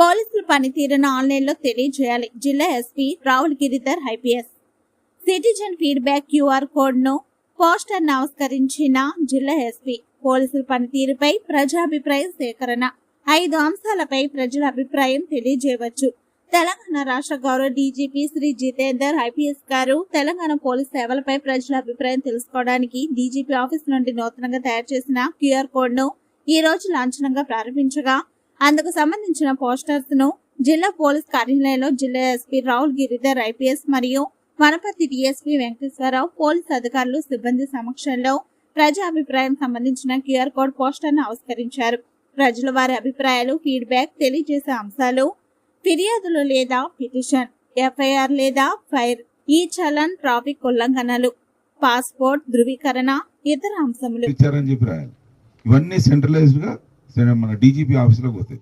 పోలీసుల పనితీరును ఆన్లైన్లో తెలియజేయాలి. జిల్లా SP Ravul Giridhar IPS. Citizen feedback QR కోడ్ను పోస్టర్ ఆవిష్కరించిన జిల్లా ఎస్పీ. పోలీసుల పనితీరుపై ప్రజాభిప్రాయ సేకరణ. 5 అంశాలపై ప్రజల అభిప్రాయం తెలియజేయవచ్చు. తెలంగాణ రాష్ట్ర గౌరవ డీజీపీ శ్రీ జితేందర్ ఐపీఎస్ గారు తెలంగాణ పోలీస్ సేవలపై ప్రజల అభిప్రాయం తెలుసుకోవడానికి డీజీపీ ఆఫీస్ నుండి నూతనంగా తయారు చేసిన క్యూఆర్ కోడ్ ను ఈ రోజు లాంఛనంగా ప్రారంభించగా, అందుకు సంబంధించిన పోస్టర్స్ ను జిల్లా పోలీస్ కార్యాలయంలో జిల్లా ఎస్పీ రావుల్ గిరిధర్ ఐపీఎస్ మరియు వనపర్తి డీఎస్పీ వెంకటేశ్వరరావు పోలీసు అధికారులు సిబ్బంది సమక్షంలో ప్రజా అభిప్రాయం సంబంధించిన క్యూఆర్ కోడ్ పోస్టర్ ను ఆవిష్కరించారు. ప్రజల వారి అభిప్రాయాలు, ఫీడ్బ్యాక్ తెలియజేసే అంశాలు, ఫిర్యాదులు లేదా పిటిషన్, ఎఫ్ఐఆర్ లేదా ఫైర్, ఈ చలన్, ట్రాఫిక్ ఉల్లంఘనలు, పాస్పోర్ట్ ధృవీకరణ, ఇతర అంశములు ఇవన్నీ సెంట్రలైజ్డ్ గా మన డీజీపీ ఆఫీసులో పోతాయి.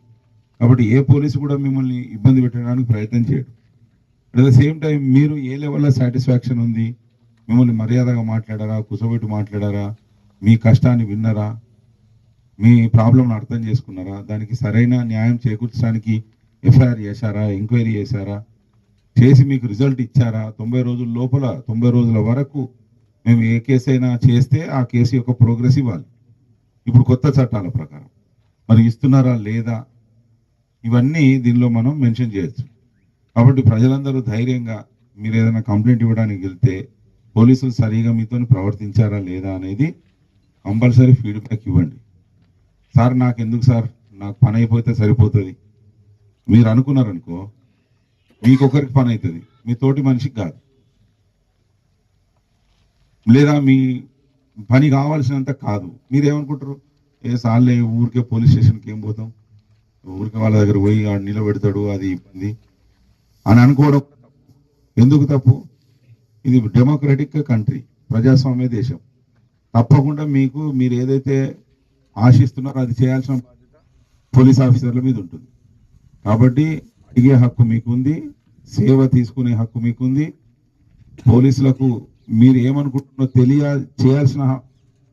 కాబట్టి ఏ పోలీసు కూడా మిమ్మల్ని ఇబ్బంది పెట్టడానికి ప్రయత్నం చేయడు. అట్ ద సేమ్ టైం మీరు ఏ లెవెల్లో సాటిస్ఫాక్షన్ ఉంది, మిమ్మల్ని మర్యాదగా మాట్లాడారా, కూర్చోబెట్టి మాట్లాడారా, మీ కష్టాన్ని విన్నారా, మీ ప్రాబ్లంను అర్థం చేసుకున్నారా, దానికి సరైన న్యాయం చేకూర్చడానికి ఎఫ్ఐఆర్ చేశారా, ఎంక్వైరీ చేశారా, చేసి మీకు రిజల్ట్ ఇచ్చారా, 90 రోజుల లోపల 90 రోజుల వరకు మేము ఏ కేసు అయినా చేస్తే ఆ కేసు యొక్క ప్రోగ్రెస్ ఇవ్వాలి. ఇప్పుడు కొత్త చట్టాల ప్రకారం మరి ఇస్తున్నారా లేదా, ఇవన్నీ దీనిలో మనం మెన్షన్ చేయొచ్చు. కాబట్టి ప్రజలందరూ ధైర్యంగా మీరు ఏదైనా కంప్లైంట్ ఇవ్వడానికి వెళ్తే పోలీసులు సరిగా మీతో ప్రవర్తించారా లేదా అనేది కంపల్సరీ ఫీడ్బ్యాక్ ఇవ్వండి. సార్ నాకు ఎందుకు సార్, నాకు పని అయిపోతే సరిపోతుంది మీరు అనుకున్నారనుకో, మీకొకరికి పని అవుతుంది, మీ తోటి మనిషికి కాదు. లేదా మీ పని కావాల్సినంత కాదు, మీరేమనుకుంటారు, ఏ సార్లే ఊరికే పోలీస్ స్టేషన్కి ఏం పోతాం, ఊరికే వాళ్ళ దగ్గర పోయి ఆడు నిలబెడతాడు, అది ఇబ్బంది అని అనుకోవడం ఎందుకు తప్పు? ఇది డెమోక్రటిక్ కంట్రీ, ప్రజాస్వామ్య దేశం. తప్పకుండా మీరు ఏదైతే ఆశిస్తున్నారో అది చేయాల్సిన బాధ్యత పోలీస్ ఆఫీసర్ల మీద ఉంటుంది. కాబట్టి అడిగే హక్కు మీకుంది, సేవ తీసుకునే హక్కు మీకుంది. పోలీసులకు మీరు ఏమనుకుంటున్నారో చేయాల్సిన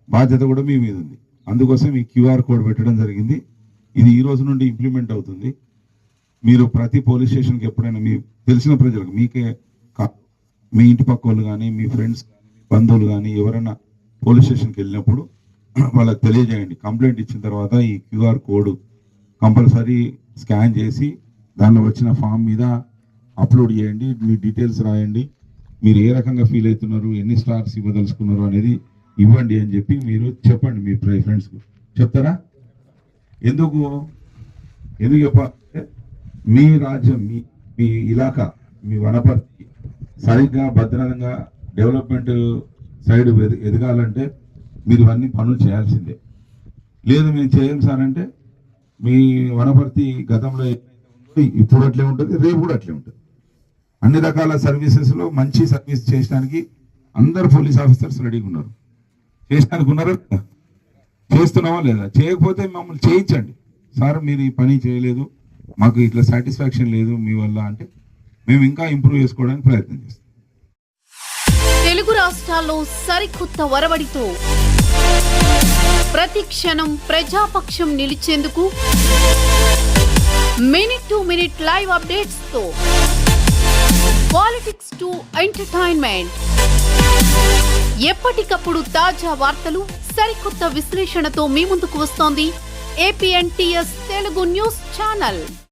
బాధ్యత కూడా మీ మీద ఉంది. అందుకోసం ఈ క్యూఆర్ కోడ్ పెట్టడం జరిగింది. ఇది ఈ రోజు నుండి ఇంప్లిమెంట్ అవుతుంది. మీరు ప్రతి పోలీస్ స్టేషన్కి ఎప్పుడైనా మీ తెలిసిన ప్రజలకు, మీకే మీ ఇంటి పక్క వాళ్ళు కానీ, మీ ఫ్రెండ్స్ కానీ, మీ బంధువులు కానీ ఎవరైనా పోలీస్ స్టేషన్కి వెళ్ళినప్పుడు వాళ్ళకి తెలియజేయండి. కంప్లైంట్ ఇచ్చిన తర్వాత ఈ క్యూఆర్ కోడ్ కంపల్సరీ స్కాన్ చేసి దానిలో వచ్చిన ఫామ్ మీద అప్లోడ్ చేయండి, మీ డీటెయిల్స్ రాయండి, మీరు ఏ రకంగా ఫీల్ అవుతున్నారు, ఎన్ని స్టార్స్ ఇవ్వదలుచుకున్నారు అనేది ఇవ్వండి అని చెప్పి మీరు చెప్పండి మీ ఫ్రెండ్స్కు. చెప్తారా? ఎందుకు చెప్పాలంటే మీ రాజ్యం, మీ ఇలాకా, మీ వనపర్తి సరిగ్గా భద్రంగా డెవలప్మెంట్ సైడ్ ఎదగాలంటే మీరు ఇవన్నీ పనులు చేయాల్సిందే. లేదు మేము చేయం సార్ అంటే మీ వనపర్తి గతంలో ఇప్పుడు అట్లే ఉంటుంది, రేపు కూడా అట్లే ఉంటుంది. అన్ని రకాల సర్వీసెస్లో మంచి సర్వీస్ చేయడానికి అందరు పోలీస్ ఆఫీసర్స్ రెడీగా ఉన్నారు. చేయడానికి ఉన్నారా? చేస్తున్నావా లేదా? చేయకపోతే మమ్మల్ని చేయించండి. సార్ మీరు ఈ పని చేయలేదు, మాకు ఇట్లా సాటిస్ఫాక్షన్ లేదు మీ వల్ల అంటే మేము ఇంకా ఇంప్రూవ్ చేసుకోవడానికి ప్రయత్నం చేస్తాం. తెలుగు రాష్ట్రాల్లో సరికొత్త వరవడితో ప్రతి క్షణం ప్రజాపక్షం నిలిచేందుకు minute to minute live updates తో పాలిటిక్స్ టు ఎంటర్టైన్మెంట్, ఎప్పటికప్పుడు తాజా వార్తలు, సరికొత్త విశ్లేషణతో మీ ముందుకు వస్తోంది APNTS తెలుగు న్యూస్ ఛానల్.